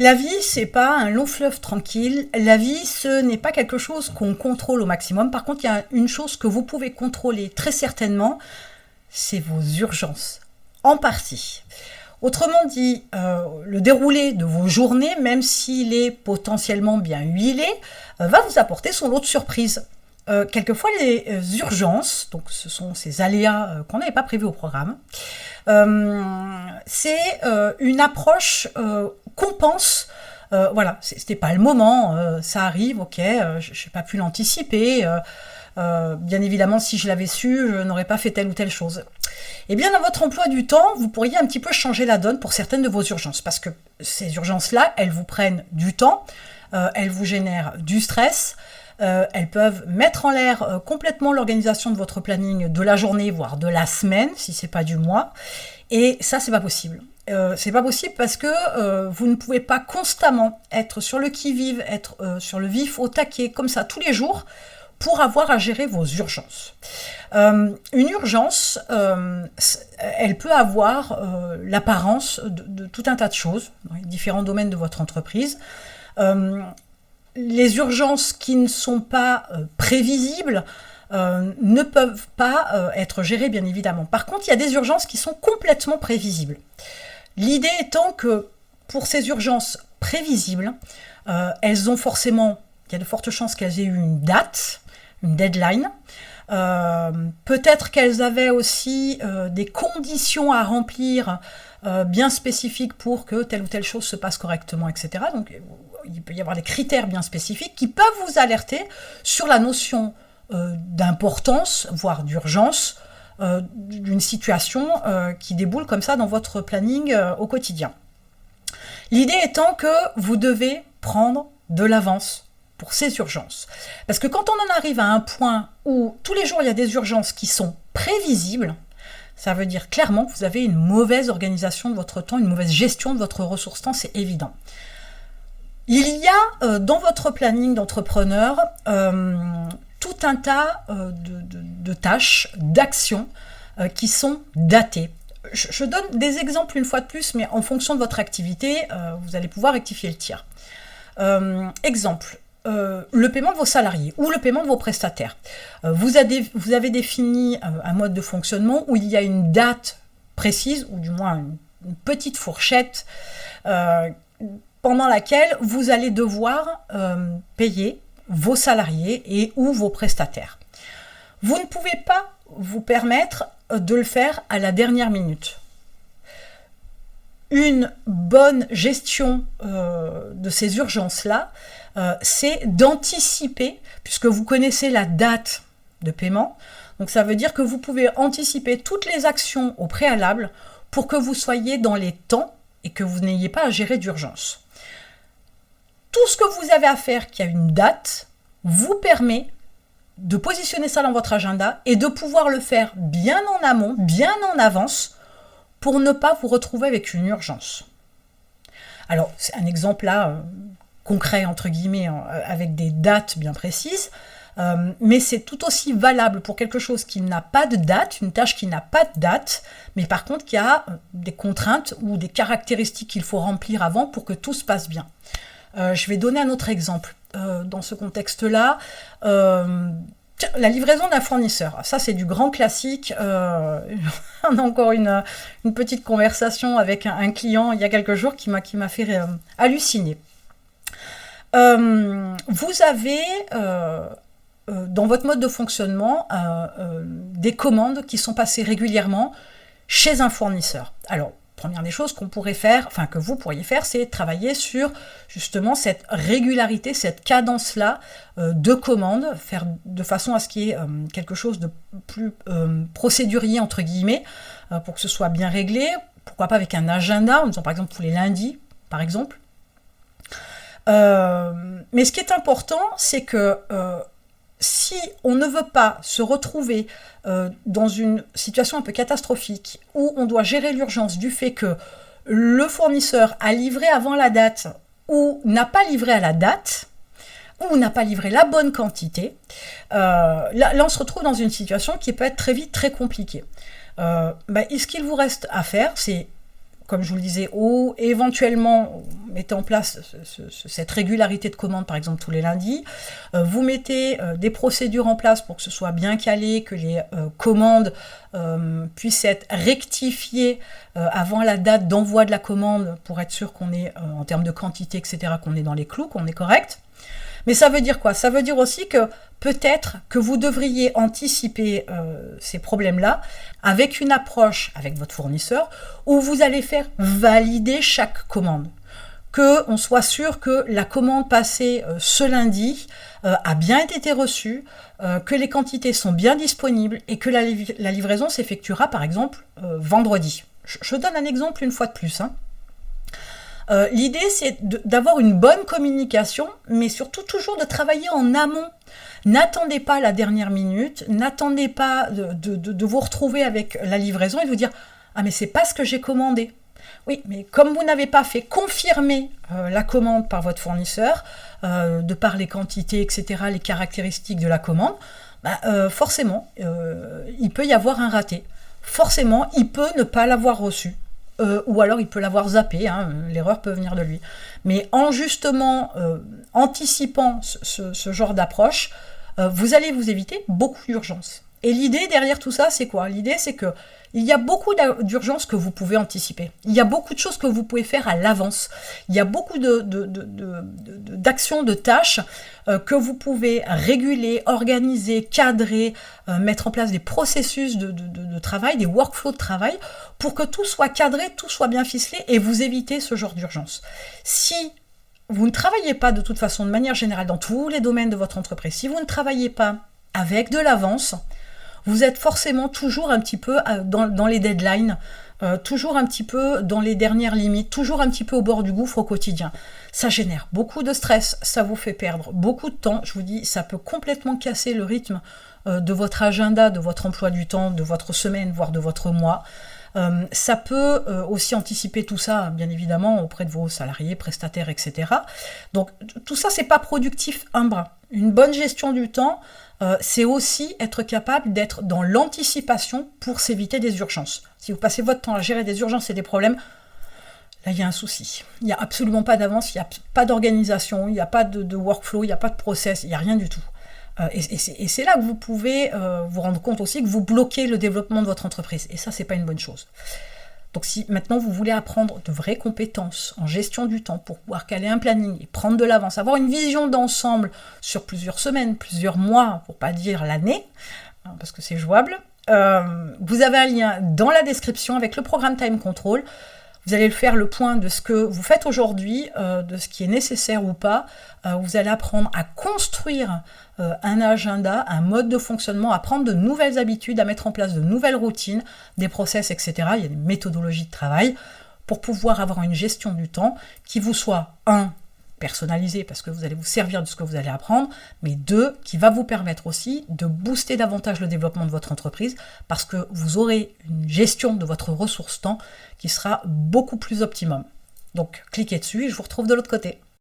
La vie, c'est pas un long fleuve tranquille. La vie, ce n'est pas quelque chose qu'on contrôle au maximum. Par contre, il y a une chose que vous pouvez contrôler très certainement, c'est vos urgences. En partie. Autrement dit, le déroulé de vos journées, même s'il est potentiellement bien huilé, va vous apporter son lot de surprises. Quelquefois, les urgences, donc ce sont ces aléas qu'on n'avait pas prévus au programme, c'est une approche qu'on pense. Voilà, c'était pas le moment, ça arrive, ok, je n'ai pas pu l'anticiper. Bien évidemment, si je l'avais su, je n'aurais pas fait telle ou telle chose. Eh bien, dans votre emploi du temps, vous pourriez un petit peu changer la donne pour certaines de vos urgences, parce que ces urgences-là, elles vous prennent du temps, elles vous génèrent du stress, elles peuvent mettre en l'air complètement l'organisation de votre planning de la journée, voire de la semaine, si c'est pas du mois. Et ça, c'est pas possible. C'est pas possible parce que vous ne pouvez pas constamment être sur le qui-vive, être sur le vif, au taquet, comme ça, tous les jours, pour avoir à gérer vos urgences. Une urgence, elle peut avoir l'apparence de tout un tas de choses, dans les différents domaines de votre entreprise. Les urgences qui ne sont pas prévisibles ne peuvent pas être gérées, bien évidemment. Par contre, il y a des urgences qui sont complètement prévisibles. L'idée étant que pour ces urgences prévisibles, elles ont forcément, il y a de fortes chances qu'elles aient eu une date, une deadline. Peut-être qu'elles avaient aussi des conditions à remplir bien spécifiques pour que telle ou telle chose se passe correctement, etc. Donc, il peut y avoir des critères bien spécifiques qui peuvent vous alerter sur la notion d'importance, voire d'urgence, d'une situation qui déboule comme ça dans votre planning au quotidien. L'idée étant que vous devez prendre de l'avance pour ces urgences. Parce que quand on en arrive à un point où tous les jours il y a des urgences qui sont prévisibles, ça veut dire clairement que vous avez une mauvaise organisation de votre temps, une mauvaise gestion de votre ressource temps, c'est évident. Il y a dans votre planning d'entrepreneur tout un tas de tâches, d'actions qui sont datées. Je donne des exemples une fois de plus, mais en fonction de votre activité, vous allez pouvoir rectifier le tir. Exemple, le paiement de vos salariés ou le paiement de vos prestataires. Vous avez défini un mode de fonctionnement où il y a une date précise, ou du moins une petite fourchette, pendant laquelle vous allez devoir payer vos salariés et ou vos prestataires. Vous ne pouvez pas vous permettre de le faire à la dernière minute. Une bonne gestion de ces urgences-là, c'est d'anticiper, puisque vous connaissez la date de paiement, donc ça veut dire que vous pouvez anticiper toutes les actions au préalable pour que vous soyez dans les temps et que vous n'ayez pas à gérer d'urgence. Tout ce que vous avez à faire qui a une date vous permet de positionner ça dans votre agenda et de pouvoir le faire bien en amont, bien en avance, pour ne pas vous retrouver avec une urgence. Alors, c'est un exemple là, concret, entre guillemets, avec des dates bien précises, mais c'est tout aussi valable pour quelque chose qui n'a pas de date, une tâche qui n'a pas de date, mais par contre qui a des contraintes ou des caractéristiques qu'il faut remplir avant pour que tout se passe bien. Je vais donner un autre exemple. Dans ce contexte-là, la livraison d'un fournisseur. Ça, c'est du grand classique. On a encore une petite conversation avec un client il y a quelques jours qui m'a fait halluciner. Vous avez dans votre mode de fonctionnement des commandes qui sont passées régulièrement chez un fournisseur. Alors, première des choses qu'on pourrait faire, enfin que vous pourriez faire, c'est travailler sur justement cette régularité, cette cadence-là de commandes, faire de façon à ce qu'il y ait quelque chose de plus procédurier, entre guillemets, pour que ce soit bien réglé, pourquoi pas avec un agenda, en disant par exemple tous les lundis, par exemple. Mais ce qui est important, c'est que si on ne veut pas se retrouver dans une situation un peu catastrophique où on doit gérer l'urgence du fait que le fournisseur a livré avant la date ou n'a pas livré à la date ou n'a pas livré la bonne quantité, là on se retrouve dans une situation qui peut être très vite très compliquée. Ce qu'il vous reste à faire, c'est comme je vous le disais, ou éventuellement mettez en place cette régularité de commande, par exemple tous les lundis. Vous mettez des procédures en place pour que ce soit bien calé, que les commandes puissent être rectifiées avant la date d'envoi de la commande pour être sûr qu'on est, en termes de quantité, etc., qu'on est dans les clous, qu'on est correct. Mais ça veut dire quoi? Ça veut dire aussi que peut-être que vous devriez anticiper ces problèmes-là avec une approche avec votre fournisseur où vous allez faire valider chaque commande. Qu'on soit sûr que la commande passée ce lundi a bien été reçue, que les quantités sont bien disponibles et que la livraison s'effectuera par exemple vendredi. Je donne un exemple une fois de plus, hein. L'idée, c'est d'avoir une bonne communication, mais surtout toujours de travailler en amont. N'attendez pas la dernière minute, n'attendez pas de vous retrouver avec la livraison et de vous dire « Ah, mais c'est pas ce que j'ai commandé ». Oui, mais comme vous n'avez pas fait confirmer la commande par votre fournisseur, de par les quantités, etc., les caractéristiques de la commande, forcément, il peut y avoir un raté. Forcément, il peut ne pas l'avoir reçu. Ou alors il peut l'avoir zappé, hein, l'erreur peut venir de lui. Mais en justement anticipant ce genre d'approche, vous allez vous éviter beaucoup d'urgences. Et l'idée derrière tout ça, c'est quoi? L'idée, c'est que il y a beaucoup d'urgences que vous pouvez anticiper. Il y a beaucoup de choses que vous pouvez faire à l'avance. Il y a beaucoup d'actions, de tâches que vous pouvez réguler, organiser, cadrer, mettre en place des processus de travail, des workflows de travail, pour que tout soit cadré, tout soit bien ficelé et vous évitez ce genre d'urgence. Si vous ne travaillez pas de toute façon, de manière générale, dans tous les domaines de votre entreprise, si vous ne travaillez pas avec de l'avance, vous êtes forcément toujours un petit peu dans les deadlines, toujours un petit peu dans les dernières limites, toujours un petit peu au bord du gouffre au quotidien. Ça génère beaucoup de stress, ça vous fait perdre beaucoup de temps. Je vous dis, ça peut complètement casser le rythme de votre agenda, de votre emploi du temps, de votre semaine, voire de votre mois. Ça peut aussi anticiper tout ça, bien évidemment, auprès de vos salariés, prestataires, etc. Donc tout ça, c'est pas productif un brin. Une bonne gestion du temps, c'est aussi être capable d'être dans l'anticipation pour s'éviter des urgences. Si vous passez votre temps à gérer des urgences et des problèmes, là, il y a un souci. Il n'y a absolument pas d'avance, il n'y a pas d'organisation, il n'y a pas de workflow, il n'y a pas de process, il n'y a rien du tout. Et c'est là que vous pouvez vous rendre compte aussi que vous bloquez le développement de votre entreprise. Et ça, c'est pas une bonne chose. Donc si maintenant vous voulez apprendre de vraies compétences en gestion du temps pour pouvoir caler un planning et prendre de l'avance, avoir une vision d'ensemble sur plusieurs semaines, plusieurs mois, pour pas dire l'année, hein, parce que c'est jouable, vous avez un lien dans la description avec le programme Time Control. Vous allez faire le point de ce que vous faites aujourd'hui, de ce qui est nécessaire ou pas. Vous allez apprendre à construire un agenda, un mode de fonctionnement, à prendre de nouvelles habitudes, à mettre en place de nouvelles routines, des process, etc. Il y a des méthodologies de travail pour pouvoir avoir une gestion du temps qui vous soit, personnalisée parce que vous allez vous servir de ce que vous allez apprendre, mais 2, qui va vous permettre aussi de booster davantage le développement de votre entreprise parce que vous aurez une gestion de votre ressource temps qui sera beaucoup plus optimum. Donc cliquez dessus et je vous retrouve de l'autre côté.